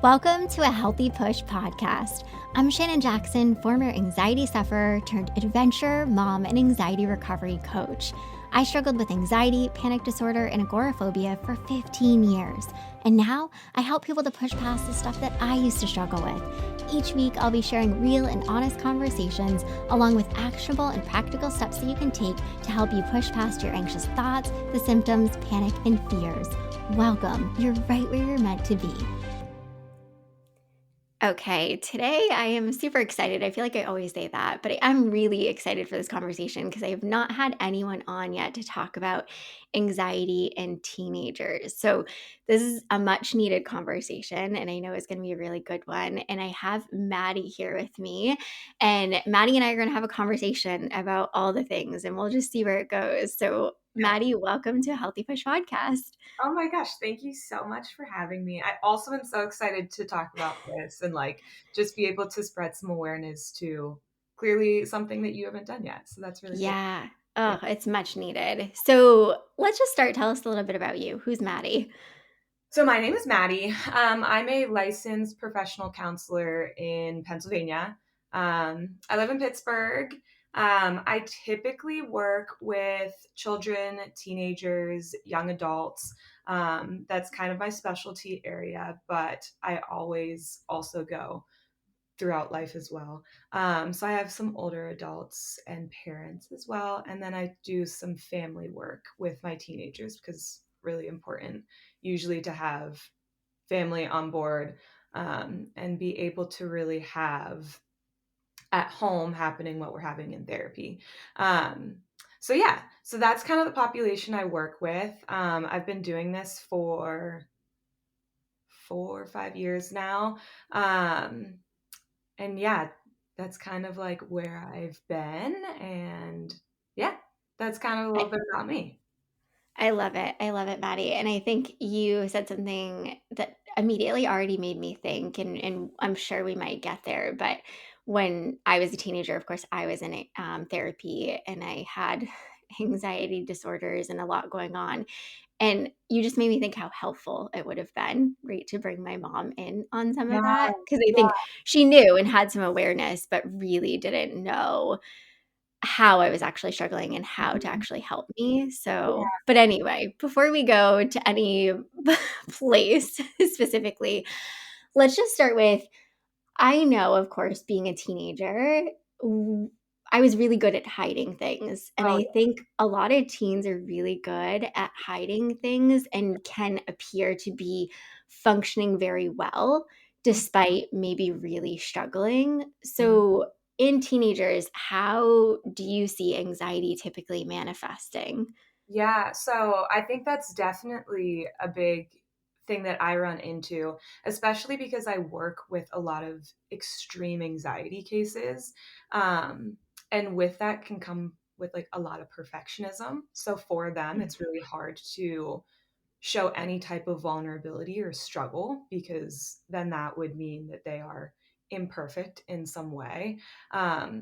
Welcome to a Healthy Push podcast. I'm Shannon Jackson, former anxiety sufferer turned adventure mom and anxiety recovery coach. I struggled with anxiety, panic disorder, and agoraphobia for 15 years. And now I help people to push past the stuff that I used to struggle with. Each week, I'll be sharing real and honest conversations along with actionable and practical steps that you can take to help you push past your anxious thoughts, the symptoms, panic, and fears. Welcome. You're right where you're meant to be. Okay, today I am super excited. I feel like I always say that, but I'm really excited for this conversation because I have not had anyone on yet to talk about anxiety in teenagers. So, this is a much needed conversation, and I know it's going to be a really good one. And I have Maddy here with me, and Maddy and I are going to have a conversation about all the things, and we'll just see where it goes. So, Maddy, welcome to Healthy Push Podcast. Oh my gosh, thank you so much for having me. I also am so excited to talk about this and just be able to spread some awareness to clearly something that you haven't done yet. So that's really cool. Yeah. Yeah. Oh, it's much needed. So let's just start. Tell us a little bit about you. Who's Maddie? So my name is Maddy. I'm a licensed professional counselor in Pennsylvania. I live in Pittsburgh. I typically work with children, teenagers, young adults. That's kind of my specialty area, but I always also go throughout life as well. So I have some older adults and parents as well. And then I do some family work with my teenagers because it's really important usually to have family on board and be able to really have at home happening what we're having in therapy. Um, so that's kind of the population I work with. I've been doing this for 4 or 5 years now. Um, and yeah, that's kind of like where I've been. And yeah, that's kind of a little I, bit about me. I love it. I love it, Maddie. And I think you said something that immediately already made me think, and I'm sure we might get there. But when I was a teenager, of course, I was in therapy and I had anxiety disorders and a lot going on. And you just made me think how helpful it would have been, right, to bring my mom in on some of Yeah, that. Because I yeah. think she knew and had some awareness, but really didn't know how I was actually struggling and how to Mhm. actually help me. So, Yeah. but anyway, before we go to any place specifically, let's just start with I know, of course, being a teenager, w I was really good at hiding things, and Oh, I think a lot of teens are really good at hiding things and can appear to be functioning very well yeah. despite maybe really struggling. Mhm. So, in teenagers, how do you see anxiety typically manifesting? Yeah, so I think that's definitely a big thing that I run into, especially because I work with a lot of extreme anxiety cases. Um, and with that can come with like a lot of perfectionism. So for them, Mm, it's really hard to show any type of vulnerability or struggle because then that would mean that they are imperfect in some way.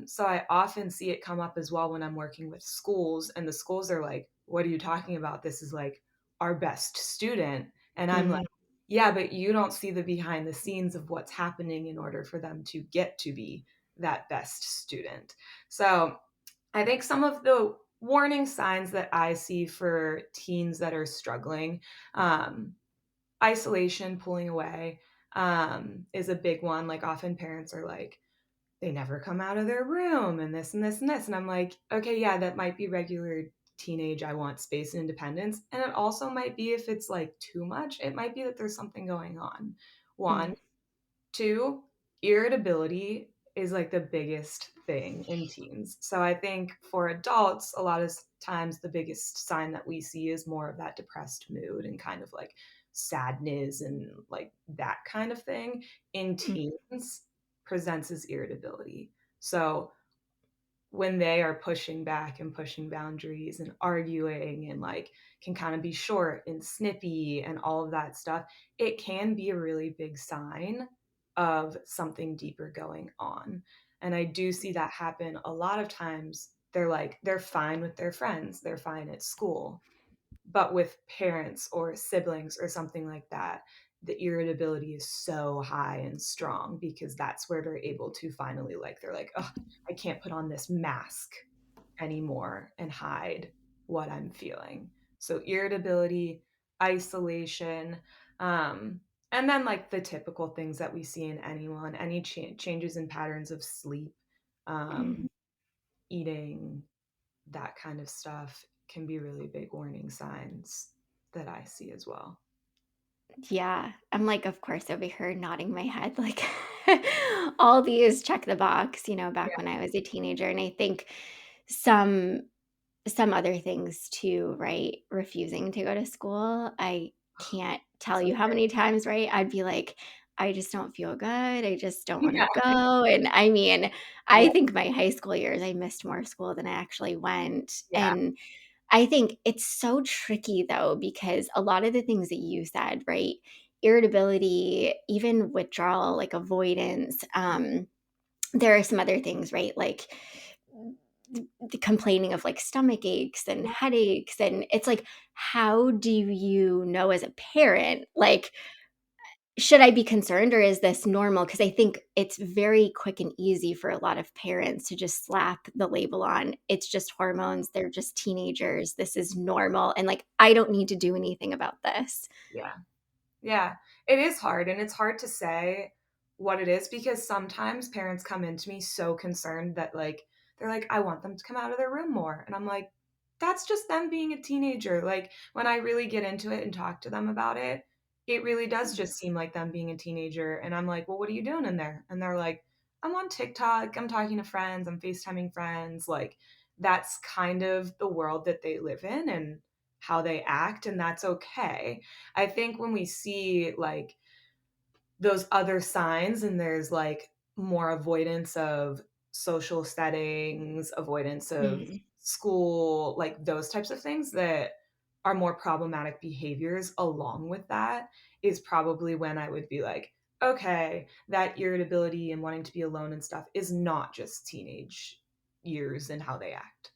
So I often see it come up as well when I'm working with schools, and the schools are like, "What are you talking about? This is like our best student." And I'm like, mm, "Yeah, but you don't see the behind the scenes of what's happening in order for them to get to be that best student." So I think some of the warning signs that I see for teens that are struggling, um, isolation, pulling away, is a big one. Like often parents are like, they never come out of their room and this and this and this. And I'm like, okay, yeah, that might be regular teenage. I want space and independence. And it also might be if it's like too much, it might be that there's something going on. One, mm. two, irritability is like the biggest thing in teens. So I think for adults, a lot of times the biggest sign that we see is more of that depressed mood and kind of like sadness and like that kind of thing. In Mm. teens, presents as irritability. So when they are pushing back and pushing boundaries and arguing and like can kind of be short and snippy and all of that stuff, it can be a really big sign of something deeper going on. And I do see that happen a lot of times. They're like, they're fine with their friends, they're fine at school. But with parents or siblings or something like that, the irritability is so high and strong because that's where they're able to finally, like, they're like, oh, I can't put on this mask anymore and hide what I'm feeling. So irritability, isolation, um, and then like the typical things that we see in anyone, any changes in patterns of sleep, Mhm. eating, that kind of stuff can be really big warning signs that I see as well. Yeah, I'm like, of course, over here nodding my head, like all these check the box, back Yeah. when I was a teenager. And I think some some other things too, right? Refusing to go to school. I can't tell So you how many times, right? I'd be like, I just don't feel good. I just don't want to yeah, go. And I mean, I yeah, think my high school years, I missed more school than I actually went. yeah, And I think it's so tricky though, because a lot of the things that you said, right? Irritability, even withdrawal, like avoidance. There are some other things, right? Like the complaining of like stomach aches and yeah, headaches. And it's like, how do you know as a parent, like, should I be concerned or is this normal? Because I think it's very quick and easy for a lot of parents to just slap the label on. It's just hormones. They're just teenagers. This is normal. And like, I don't need to do anything about this. yeah. Yeah, it is hard, and it's hard to say what it is because sometimes parents come into me so concerned that, like, they're like, "I want them to come out of their room more." And I'm like, "That's just them being a teenager." Like, when I really get into it and talk to them about it, it really does just seem like them being a teenager, and I'm like, "Well, what are you doing in there?" And they're like, "I'm on TikTok, I'm talking to friends, I'm FaceTiming friends." Like, that's kind of the world that they live in and how they act, and that's okay. I think when we see like those other signs and there's like more avoidance of social settings, avoidance of Mhm. school, like those types of things that are more problematic behaviors along with that is probably when I would be like, okay, that irritability and wanting to be alone and stuff is not just teenage years and how they act.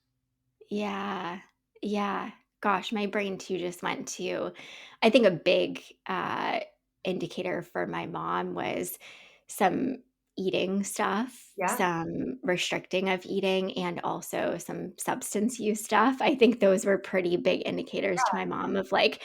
Yeah. Yeah. Gosh, my brain too just went to, I think a big indicator for my mom was some eating stuff, Yeah. some restricting of eating, and also some substance use stuff. I think those were pretty big indicators to my mom of like,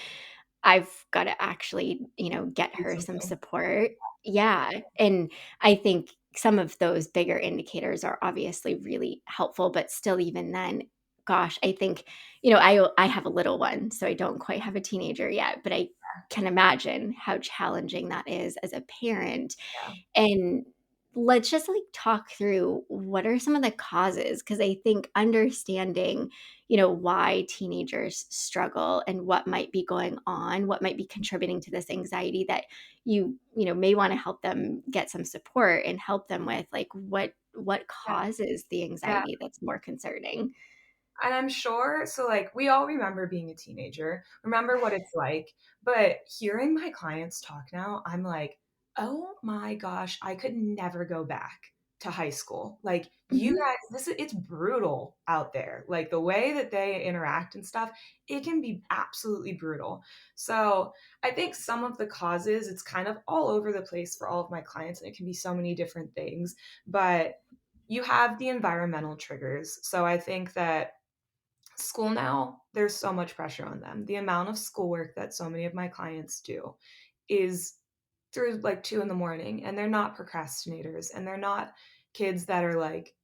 I've got to actually, get Do her some something. support. Yeah. And I think some of those bigger indicators are obviously really helpful, but still, even then, gosh, I think, I have a little one, so I don't quite have a teenager yet, but I can imagine how challenging that is as a parent. Yeah. And let's just like talk through what are some of the causes, because I think understanding, why teenagers struggle and what might be going on, what might be contributing to this anxiety that may want to help them get some support and help them with, like, what Yeah. causes the Yeah. anxiety that's more concerning. And I'm sure, so like we all remember being a teenager, remember what it's like. But hearing my clients talk now, I'm like, oh my gosh, I could never go back to high school. Like you Mhm. guys, it's brutal out there. Like the way that they interact and stuff, it can be absolutely brutal. So I think some of the causes, it's kind of all over the place for all of my clients, and it can be so many different things. But you have the environmental triggers. So I think that school now, there's so much pressure on them. The amount of schoolwork that so many of my clients do is through like 2 in the morning, and they're not procrastinators and they're not kids that are like,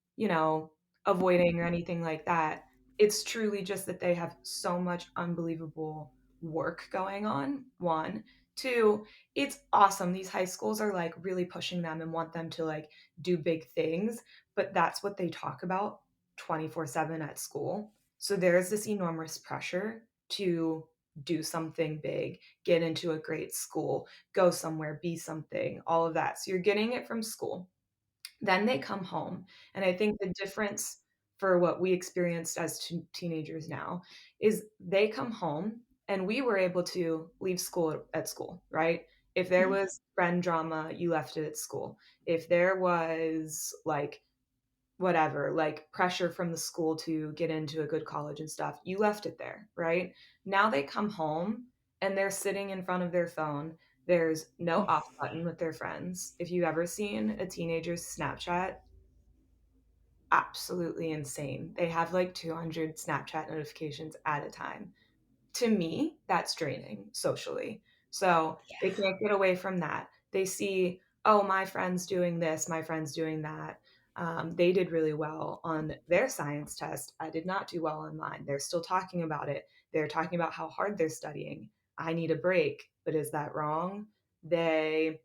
avoiding or anything like that. It's truly just that they have so much unbelievable work going on. One, two, it's awesome. These high schools are like really pushing them and want them to like do big things, but that's what they talk about 24/7 at school. So there's this enormous pressure to do something big, get into a great school, go somewhere, be something, all of that. So you're getting it from school. Then they come home. And I think the difference for what we experienced as teenagers now is they come home and we were able to leave school at school, right? If there was friend drama, you left it at school. If there was like whatever, like pressure from the school to get into a good college and stuff. You left it there, right? Now they come home and they're sitting in front of their phone. There's no off button with their friends. If you ever seen a teenager's Snapchat, absolutely insane. They have like 200 Snapchat notifications at a time. To me, that's draining socially. So they can't get away from that. They see, oh, my friend's doing this, my friend's doing that. They did really well on their science test. I did not do well on mine. They're still talking about it. They're talking about how hard they're studying. I need a break, but is that wrong? They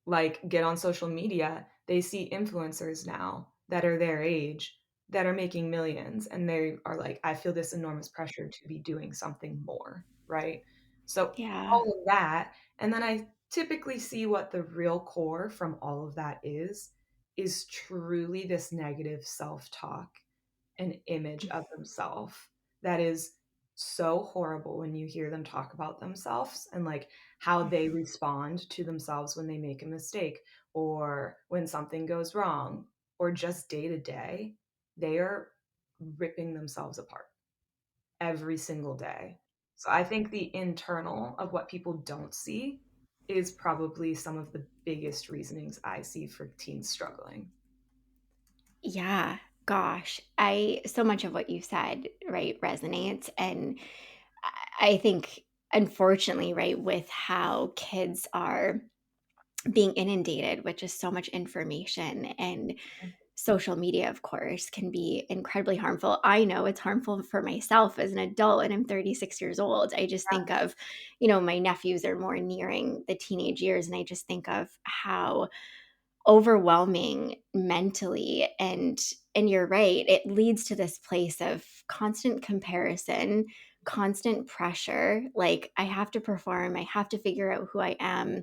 like get on social media, they see influencers now that are their age that are making millions and they are like, I feel this enormous pressure to be doing something more, right? So Yeah. all of that, and then I typically see what the real core from all of that is truly this negative self-talk an image of themselves that is so horrible when you hear them talk about themselves and like how they respond to themselves when they make a mistake or when something goes wrong or just day to day. They are ripping themselves apart every single day. So I think the internal of what people don't see is probably some of the biggest reasonings I see for teens struggling. Yeah, gosh, I so much of what you said, right, resonates, and I think, unfortunately, right, with how kids are being inundated with just so much information and social media, of course, can be incredibly harmful. I know it's harmful for myself as an adult, and I'm 36 years old. I just think of, my nephews are more nearing the teenage years, and I just think of how overwhelming mentally, and you're right, it leads to this place of constant comparison, constant pressure, like I have to perform, I have to figure out who I am,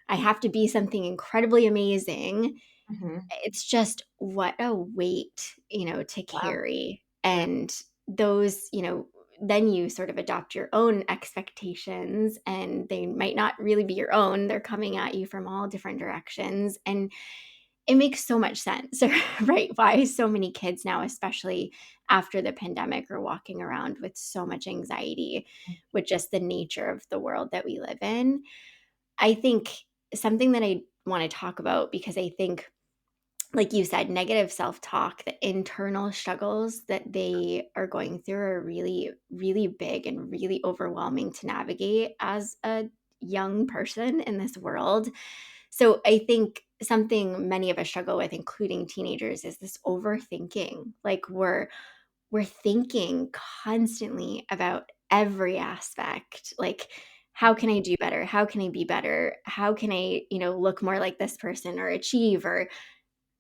I have to be something incredibly amazing. Mhm. It's just what a weight, to Yeah. carry. Yeah. And those, then you sort of adopt your own expectations, and they might not really be your own. They're coming at you from all different directions. And it makes so much sense, right? Why so many kids now, especially after the pandemic, are walking around with so much anxiety with just the nature of the world that we live in. I think something that I want to talk about, because I think, like you said, negative self-talk, the internal struggles that they are going through are really, really big and really overwhelming to navigate as a young person in this world. So I think something many of us struggle with, including teenagers, is this overthinking. Like we're thinking constantly about every aspect. Like, how can I do better? How can I be better? How can I, look more like this person or achieve, or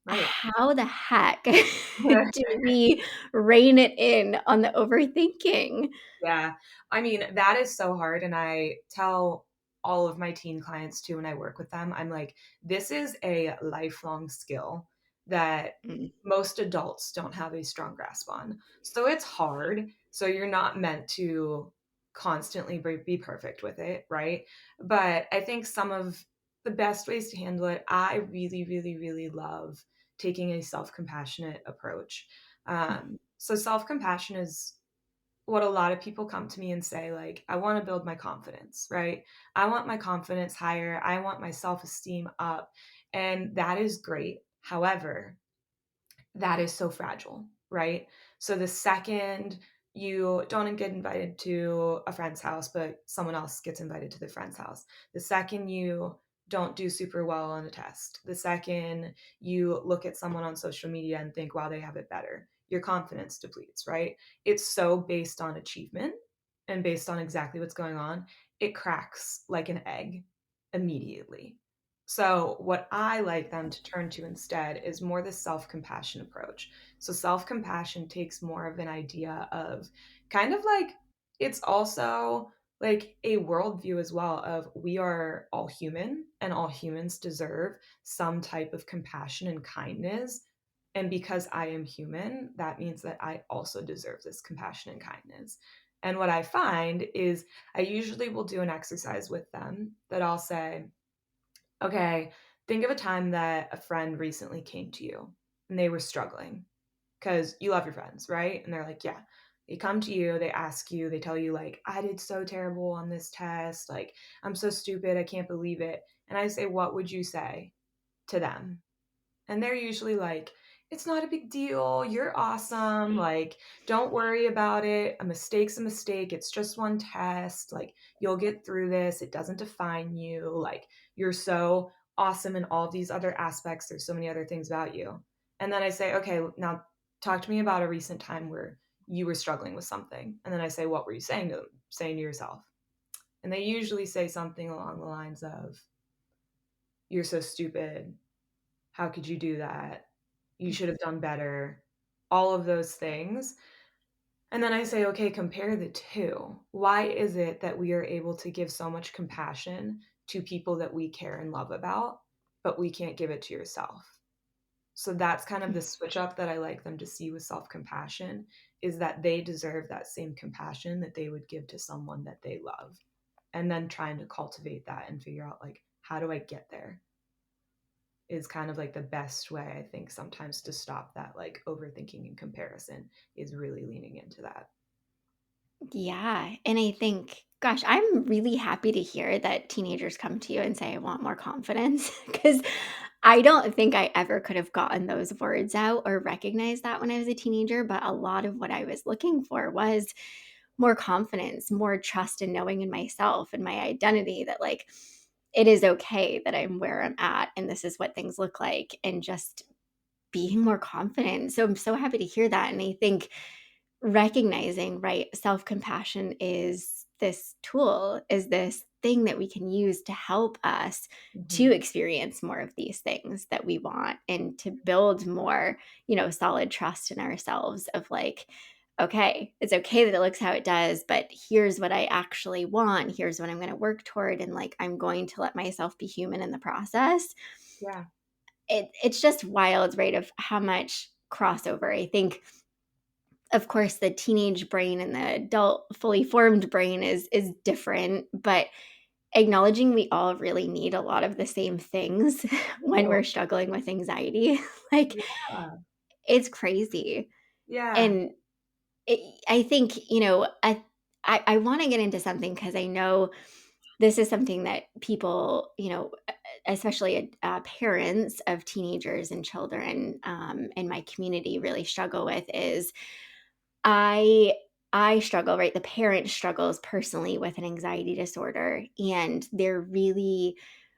Right. how the heck do we rein it in on the overthinking? Yeah. I mean, that is so hard. And I tell all of my teen clients too when I work with them, I'm like, this is a lifelong skill that Mm, most adults don't have a strong grasp on. So it's hard. So you're not meant to constantly be perfect with it, right? But I think some of the best ways to handle it, I really, really, really love taking a self compassionate approach. So self compassion is what a lot of people come to me and say, like, I want to build my confidence, right? I want my confidence higher. I want my self esteem up. And that is great. However, that is so fragile, right? So the second you don't get invited to a friend's house, but someone else gets invited to the friend's house, the second you don't do super well on a test, the second you look at someone on social media and think, wow, they have it better, your confidence depletes, right? It's so based on achievement and based on exactly what's going on. It cracks like an egg immediately. So, what I like them to turn to instead is more the self compassion approach. So, self compassion takes more of an idea of kind of like it's also like a worldview as well of we are all human and all humans deserve some type of compassion and kindness. And because I am human, that means that I also deserve this compassion and kindness. And what I find is I usually will do an exercise with them that I'll say, okay, think of a time that a friend recently came to you. and they were struggling because you love your friends, right? And they're like, yeah. They come to you, they ask you, they tell you, like, I did so terrible on this test. Like, I'm so stupid. I can't believe it. And I say, what would you say to them? And they're usually like, it's not a big deal. You're awesome. Like, don't worry about it. A mistake's a mistake. It's just one test. Like, you'll get through this. It doesn't define you. Like, you're so awesome in all of these other aspects. There's so many other things about you. And then I say, okay, now talk to me about a recent time where you were struggling with something. And then I say, what were you saying to them, saying to yourself? And they usually say something along the lines of, you're so stupid. How could you do that? You should have done better. All of those things. And then I say, okay, compare the two. Why is it that we are able to give so much compassion to people that we care and love about, but we can't give it to yourself? So that's kind of the switch up that I like them to see with self compassion, is that they deserve that same compassion that they would give to someone that they love. And then trying to cultivate that and figure out, like, how do I get there? Is kind of like the best way, I think, sometimes to stop that like overthinking and comparison, is really leaning into that. Yeah. And I think, gosh, I'm really happy to hear that teenagers come to you and say, I want more confidence. Because I don't think I ever could have gotten those words out or recognized that when I was a teenager. But a lot of what I was looking for was more confidence, more trust in knowing in myself and my identity that, like, it is okay that I'm where I'm at and this is what things look like, and just being more confident. So I'm so happy to hear that. And I think recognizing, right, self-compassion is this tool, is this thing that we can use to help us to Hmm. experience more of these things that we want, and to build more, solid trust in ourselves of, like, okay, it's okay that it looks how it does, but here's what I actually want. Here's what I'm going to work toward. And, like, I'm going to let myself be human in the process. Yeah. It's just wild, right, of how much crossover. I think, of course, the teenage brain and the adult fully formed brain is different, but acknowledging we all really need a lot of the same things when Oh, we're struggling with anxiety, like, yeah. it's crazy. Yeah. And I think, I want to get into something because I know this is something that people, especially parents of teenagers and children in my community really struggle with is I I struggle, right? The parent struggles personally with an anxiety disorder, and they're really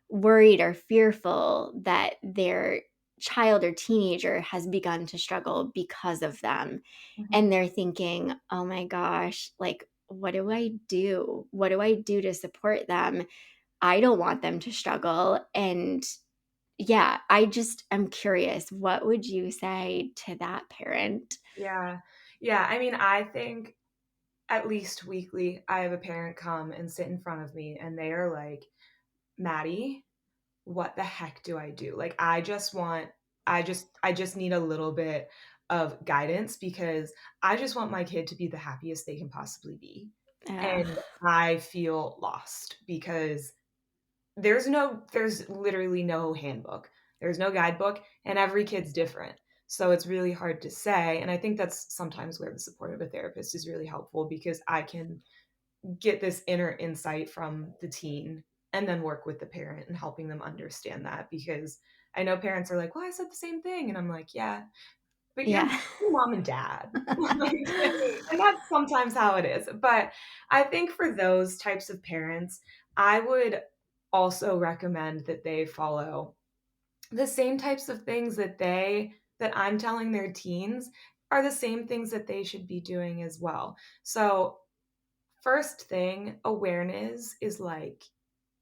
worried or fearful that their child or teenager has begun to struggle because of them. And Hmm. they're thinking, "Oh my gosh, like, what do I do? What do I do to support them? I don't want them to struggle." And yeah, I'm curious, what would you say to that parent? Yeah. Yeah. I mean, I think at least weekly, I have a parent come and sit in front of me and they are like, Maddie, what the heck do I do? Like, I just need a little bit of guidance because I just want my kid to be the happiest they can possibly be. Uh, And I feel lost because there's literally no handbook. There's no guidebook, and every kid's different. So it's really hard to say. And I think that's sometimes where the support of a therapist is really helpful, because I can get this inner insight from the teen and then work with the parent and helping them understand that. Because I know parents are like, well, I said the same thing. And I'm like, yeah, but you're yeah. mom and dad. Like, and that's sometimes how it is. But I think for those types of parents, I would also recommend that they follow the same types of things that I'm telling their teens are the same things that they should be doing as well. So first thing, awareness is like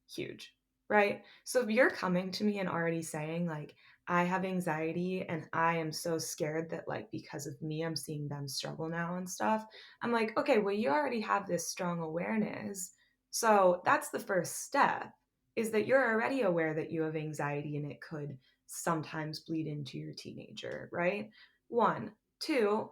huge, right? So if you're coming to me and already saying, like, I have anxiety and I am so scared that, like, because of me, I'm seeing them struggle now and stuff, I'm like, okay, well, you already have this strong awareness. So that's the first step, is that you're already aware that you have anxiety and it could sometimes bleed into your teenager, right? One. Two,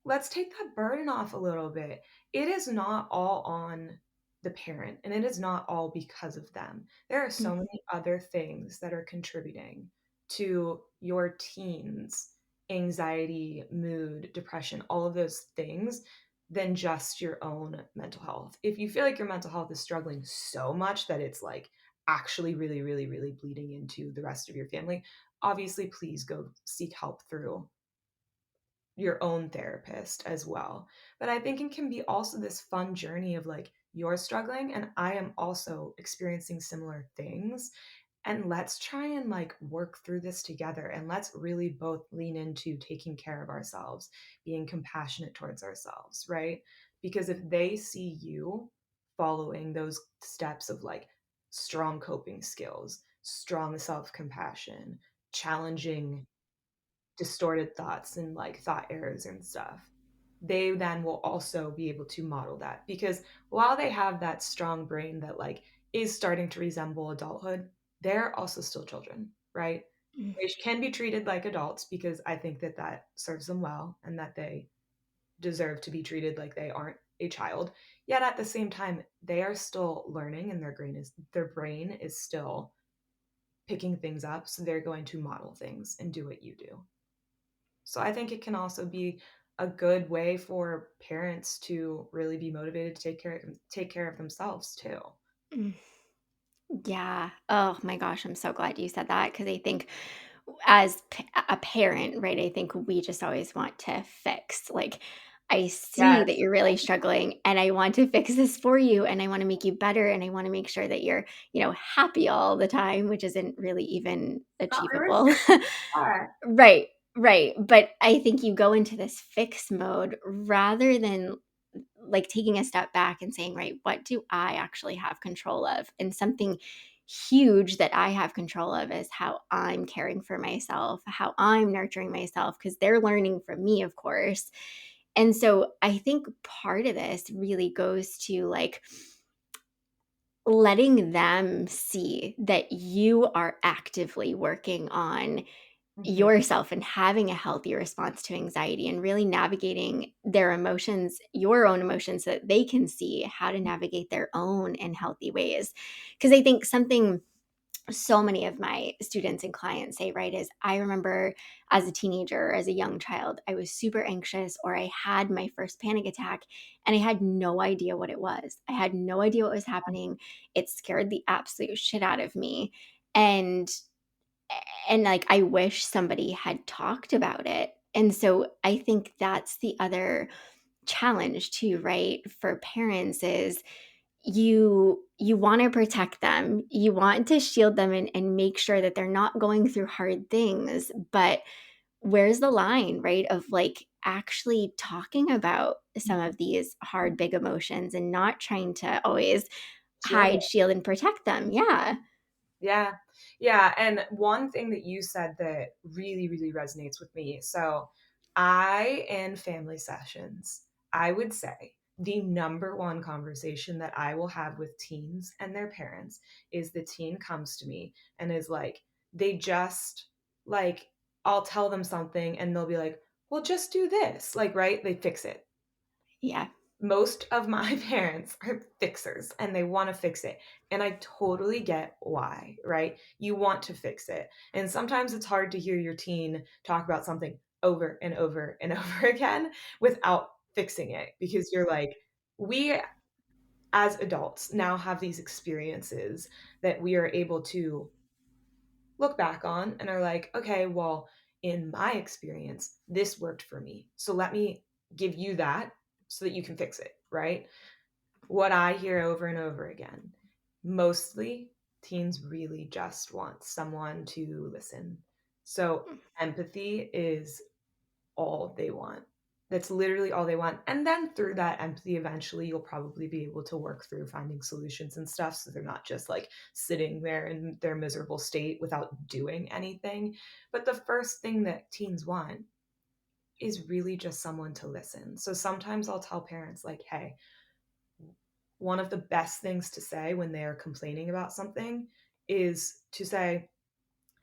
let's take that burden off a little bit. It is not all on the parent, and it is not all because of them. There are so Mm, many other things that are contributing to your teens anxiety, mood, depression, all of those things than just your own mental health. If you feel like your mental health is struggling so much that it's like actually really, really, really bleeding into the rest of your family, obviously, please go seek help through your own therapist as well. But I think it can be also this fun journey of like, you're struggling and I am also experiencing similar things, and let's try and like work through this together, and let's really both lean into taking care of ourselves, being compassionate towards ourselves, right? Because if they see you following those steps of like strong coping skills, strong self-compassion, challenging distorted thoughts and like thought errors and stuff, they then will also be able to model that, because while they have that strong brain that like is starting to resemble adulthood, they're also still children, right? Mm. They can be treated like adults, because I think that that serves them well and that they deserve to be treated like they aren't a child. Yet at the same time, they are still learning, and their brain is still picking things up, so they're going to model things and do what you do. So I think it can also be a good way for parents to really be motivated to take care of themselves too. Mm. Yeah. Oh my gosh, I'm so glad you said that because I think as a parent, right, I think we just always want to fix. Like, I see Yes. that you're really struggling and I want to fix this for you and I want to make you better and I want to make sure that you're, happy all the time, which isn't really even Not achievable. realistic. Yeah. Right, right. But I think you go into this fix mode rather than like taking a step back and saying, right, what do I actually have control of? And something huge that I have control of is how I'm caring for myself, how I'm nurturing myself, because they're learning from me, of course. And so I think part of this really goes to like letting them see that you are actively working on Mhm. yourself and having a healthy response to anxiety and really navigating their emotions, your own emotions, so that they can see how to navigate their own in healthy ways. Because I think something so many of my students and clients say, right, is I remember as a teenager, as a young child, I was super anxious or I had my first panic attack and I had no idea what it was. I had no idea what was happening. It scared the absolute shit out of me. And like I wish somebody had talked about it. And so I think that's the other challenge too, right? For parents is you want to protect them. You want to shield them and make sure that they're not going through hard things. But where's the line, right? Of like actually talking about some of these hard, big emotions and not trying to always Shield hide, it. shield, and protect them. Yeah. Yeah. Yeah. And one thing that you said that really, really resonates with me. So, in family sessions, I would say the number one conversation that I will have with teens and their parents is the teen comes to me and is like, they just like, I'll tell them something and they'll be like, well, just do this. Like, right? They fix it. Yeah. Most of my parents are fixers and they want to fix it. And I totally get why, right? You want to fix it. And sometimes it's hard to hear your teen talk about something over and over and over again without fixing it, because you're like, we as adults now have these experiences that we are able to look back on and are like, okay, well, in my experience, this worked for me. So let me give you that so that you can fix it, right? What I hear over and over again, mostly teens really just want someone to listen. So empathy is all they want. That's literally all they want. And then through that empathy, eventually you'll probably be able to work through finding solutions and stuff. So they're not just like sitting there in their miserable state without doing anything. But the first thing that teens want is really just someone to listen. So sometimes I'll tell parents, like, hey, one of the best things to say when they are complaining about something is to say,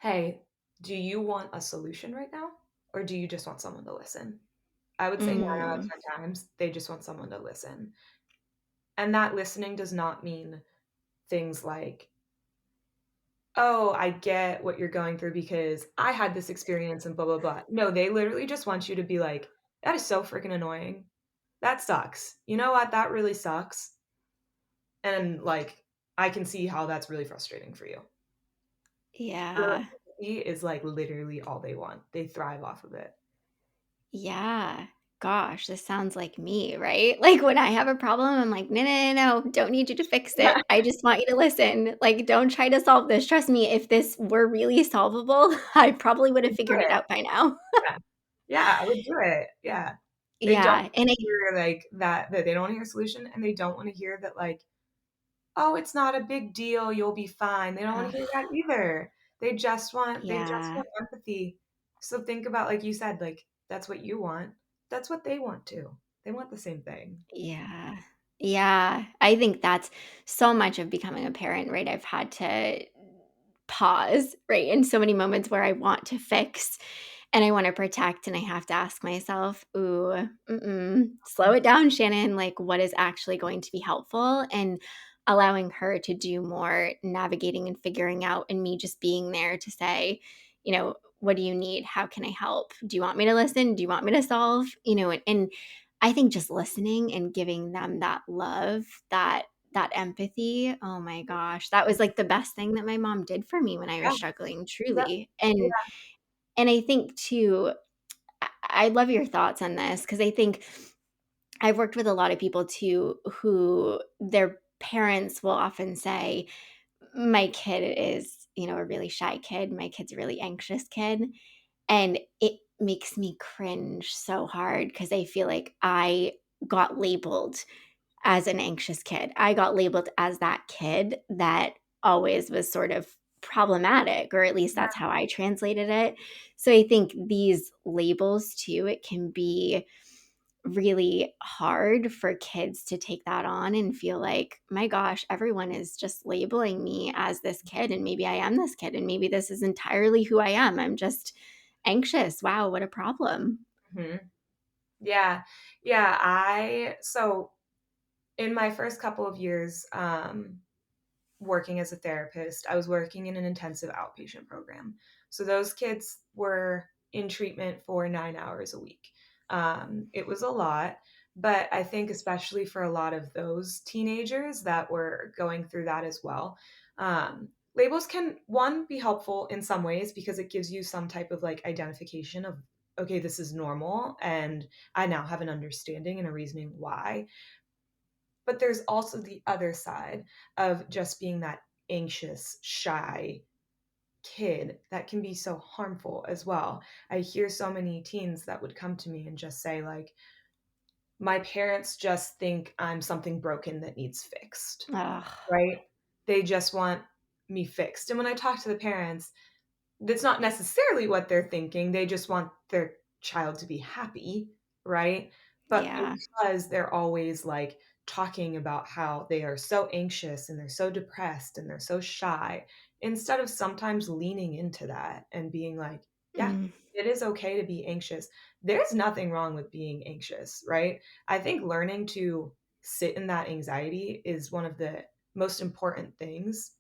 hey, do you want a solution right now? Or do you just want someone to listen? I would say 9 out of Mm. 10 times they just want someone to listen. And that listening does not mean things like oh, I get what you're going through because I had this experience and blah, blah, blah. No, they literally just want you to be like, that is so freaking annoying. That sucks. You know what? That really sucks. And like, I can see how that's really frustrating for you. Real Yeah. empathy is like literally all they want. They thrive off of it. Yeah. Gosh, this sounds like me, right? Like when I have a problem, I'm like, no, no, no, no, don't need you to fix Yeah, it. I just want you to listen. Like, don't try to solve this. Trust me, if this were really solvable, I probably would I have would do figured it it. out by now. Yeah. Yeah, I would do it. Yeah. They don't Yeah. And I, hear like that they don't want to hear a solution and they don't want to hear that like, oh, it's not a big deal, you'll be fine. They don't want to hear ugh, that either. They just yeah. want empathy. So think about like you said, like that's what you want. That's what they want too. They want the same thing. Yeah. Yeah. I think that's so much of becoming a parent, right? I've had to pause, right? In so many moments where I want to fix and I want to protect, and I have to ask myself, ooh, slow it down, Shannon. Like, what is actually going to be helpful? And allowing her to do more navigating and figuring out, and me just being there to say, what do you need? How can I help? Do you want me to listen? Do you want me to solve? And I think just listening and giving them that love, that empathy, oh my gosh, that was like the best thing that my mom did for me when I was Yeah. struggling, Yep. truly. Yeah. And I think too, I love your thoughts on this because I think I've worked with a lot of people too who their parents will often say, my kid is, a really shy kid. My kid's a really anxious kid. And it makes me cringe so hard because I feel like I got labeled as an anxious kid. I got labeled as that kid that always was sort of problematic, or at least that's how I translated it. So I think these labels too, it can be really hard for kids to take that on and feel like, my gosh, everyone is just labeling me as this kid. And maybe I am this kid. And maybe this is entirely who I am. I'm just anxious. Wow, what a problem. Mhm. Yeah. Yeah. So in my first couple of years, working as a therapist, I was working in an intensive outpatient program. So those kids were in treatment for 9 hours a week. It was a lot, but I think, especially for a lot of those teenagers that were going through that as well, labels can, one, be helpful in some ways because it gives you some type of like identification of, okay, this is normal. And I now have an understanding and a reasoning why. But there's also the other side of just being that anxious, shy kid that can be so harmful as well. I hear so many teens that would come to me and just say, like, my parents just think I'm something broken that needs fixed, Ugh, right? They just want me fixed. And when I talk to the parents, that's not necessarily what they're thinking. They just want their child to be happy, right? But yeah. because they're always like talking about how they are so anxious and they're so depressed and they're so shy, instead of sometimes leaning into that and being like, yeah, Mm, it is okay to be anxious. There's nothing wrong with being anxious, right? I think learning to sit in that anxiety is one of the most important things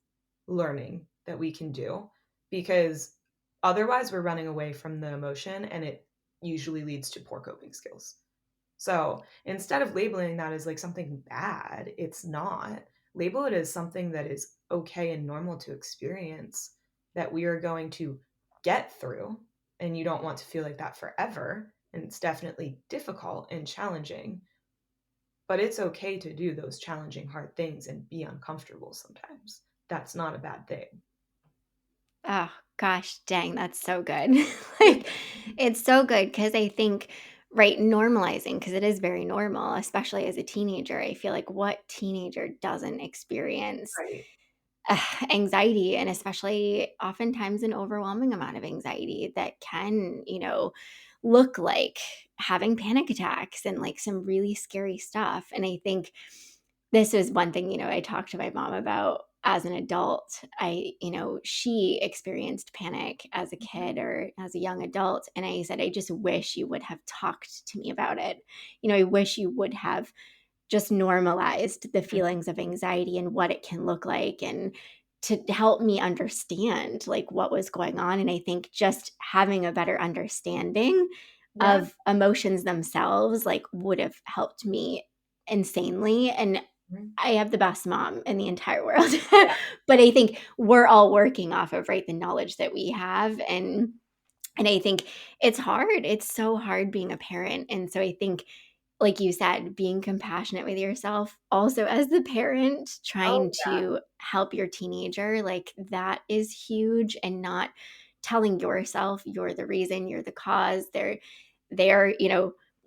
learning that we can do because otherwise we're running away from the emotion and it usually leads to poor coping skills. So instead of labeling that as like something bad, it's not. Label it as something that is okay and normal to experience that we are going to get through. And you don't want to feel like that forever. And it's definitely difficult and challenging, but it's okay to do those challenging, hard things and be uncomfortable sometimes. That's not a bad thing. oh, gosh, dang, that's so good. Like, it's so good because I think, right, normalizing, because it is very normal, especially as a teenager. I feel like what teenager doesn't experience Right. anxiety, and especially oftentimes an overwhelming amount of anxiety that can, look like having panic attacks and like some really scary stuff. And I think this is one thing, I talked to my mom about as an adult. She experienced panic as a Mhm. kid or as a young adult. And I said, I just wish you would have talked to me about it. I wish you would have just normalized the feelings of anxiety and what it can look like. And to help me understand like what was going on. And I think just having a better understanding Yeah. of emotions themselves like would have helped me insanely. And Mhm. I have the best mom in the entire world. Yeah. But I think we're all working off of, right, the knowledge that we have. And I think it's hard. It's so hard being a parent. And so I think, like you said, being compassionate with yourself, also as the parent, Oh, trying to help your teenager, like that is huge. And not telling yourself you're the reason, you're the cause. They're,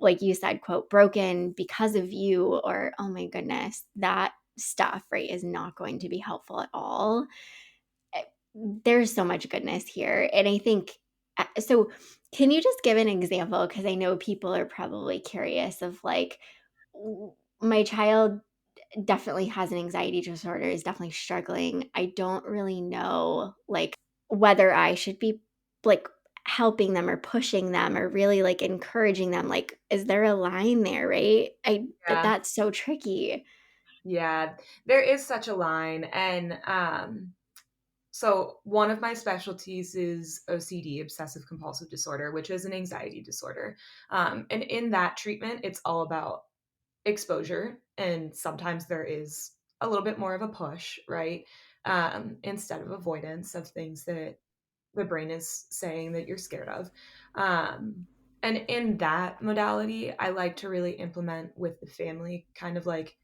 like you said, quote, broken because of you, or oh my goodness, that stuff, right, is not going to be helpful at all. Eh, There's so much goodness here. And I think, so can you just give an example? Because I know people are probably curious of like, my child definitely has an anxiety disorder, is definitely struggling. I don't really know like whether I should be like helping them or pushing them or really like encouraging them. Like, is there a line there, right? But yeah. that's so tricky. Yeah. There is such a line. And so one of my specialties is OCD, obsessive compulsive disorder, which is an anxiety disorder. And in that treatment, it's all about exposure. And sometimes there is a little bit more of a push, right? Instead of avoidance of things that the brain is saying that you're scared of. Um, and in that modality, I like to really implement with the family kind of like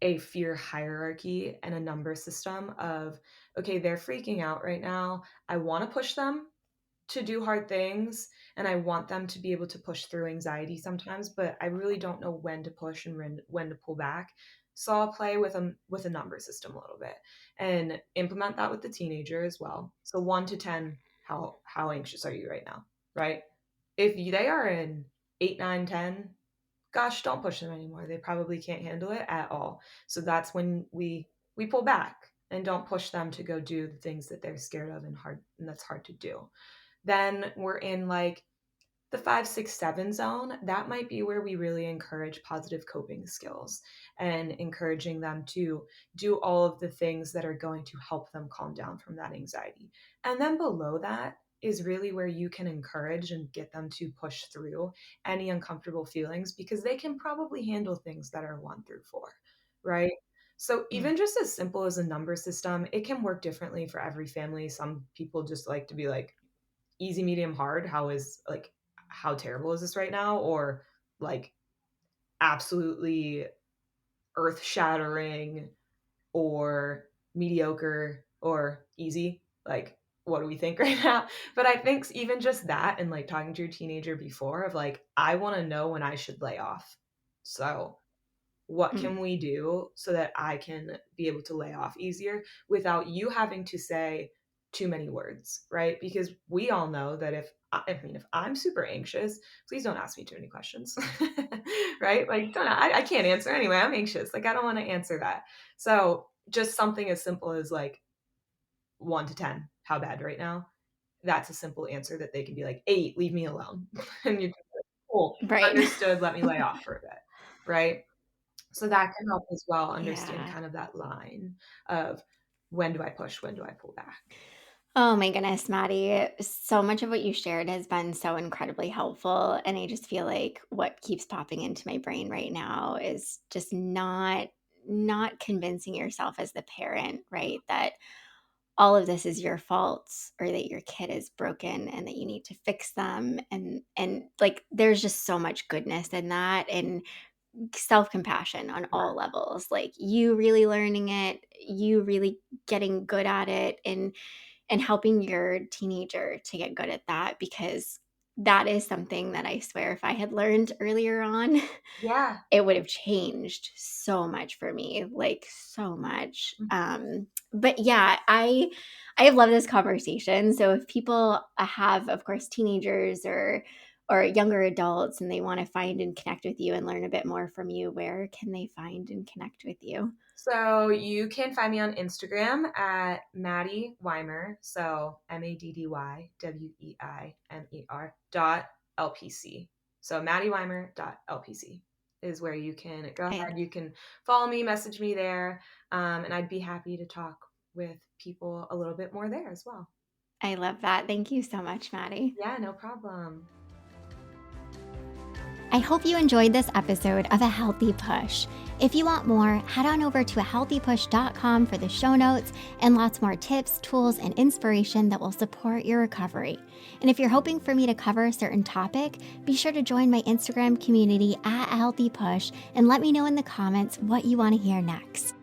a fear hierarchy and a number system of, okay, they're freaking out right now. I want to push them to do hard things and I want them to be able to push through anxiety sometimes, but I really don't know when to push and when to pull back. So I'll play with a number system a little bit and implement that with the teenager as well. So 1 to 10, how anxious are you right now? Right? If they are in 8, 9, 10, gosh, don't push them anymore. They probably can't handle it at all. So that's when we pull back and don't push them to go do the things that they're scared of and that's hard to do. Then we're in like the 5, 6, 7 zone. That might be where we really encourage positive coping skills and encouraging them to do all of the things that are going to help them calm down from that anxiety. And then below that is really where you can encourage and get them to push through any uncomfortable feelings because they can probably handle things that are 1 through 4, right? So Mm. even just as simple as a number system, it can work differently for every family. Some people just like to be like, easy, medium, hard. How terrible is this right now? Or like absolutely earth shattering or mediocre or easy. Like, what do we think right now? But I think even just that and like talking to your teenager before of like, I want to know when I should lay off. So what Mm. can we do so that I can be able to lay off easier without you having to say too many words, right? Because we all know that if I'm super anxious, please don't ask me too many questions, right? Like, I can't answer anyway. I'm anxious. Like, I don't want to answer that. So, just something as simple as like 1 to 10, how bad right now? That's a simple answer that they can be like, 8, leave me alone. And you can be like, cool, Right. understood, let me lay off for a bit, right? So that can help as well understand Yeah. kind of that line of when do I push, when do I pull back? Oh my goodness, Maddie. So much of what you shared has been so incredibly helpful. And I just feel like what keeps popping into my brain right now is just not convincing yourself as the parent, right? That all of this is your fault or that your kid is broken and that you need to fix them. And like there's just so much goodness in that. And self-compassion on Yeah. all levels, like you really learning it, you really getting good at it, and helping your teenager to get good at that, because that is something that I swear if I had learned earlier on, Yeah. it would have changed so much for me, like so much. But yeah, I have loved this conversation. So if people have, of course, teenagers or younger adults and they want to find and connect with you and learn a bit more from you, where can they find and connect with you? So you can find me on Instagram at Maddy Weimer. So MaddieWeimer.LPC. So MaddieWeimer.LPC is where you can go I ahead. You can follow me, message me there, and I'd be happy to talk with people a little bit more there as well. I love that. Thank you so much, Maddy. Yeah, no problem. I hope you enjoyed this episode of A Healthy Push. If you want more, head on over to ahealthypush.com for the show notes and lots more tips, tools, and inspiration that will support your recovery. And if you're hoping for me to cover a certain topic, be sure to join my Instagram community at A Healthy Push and let me know in the comments what you want to hear next.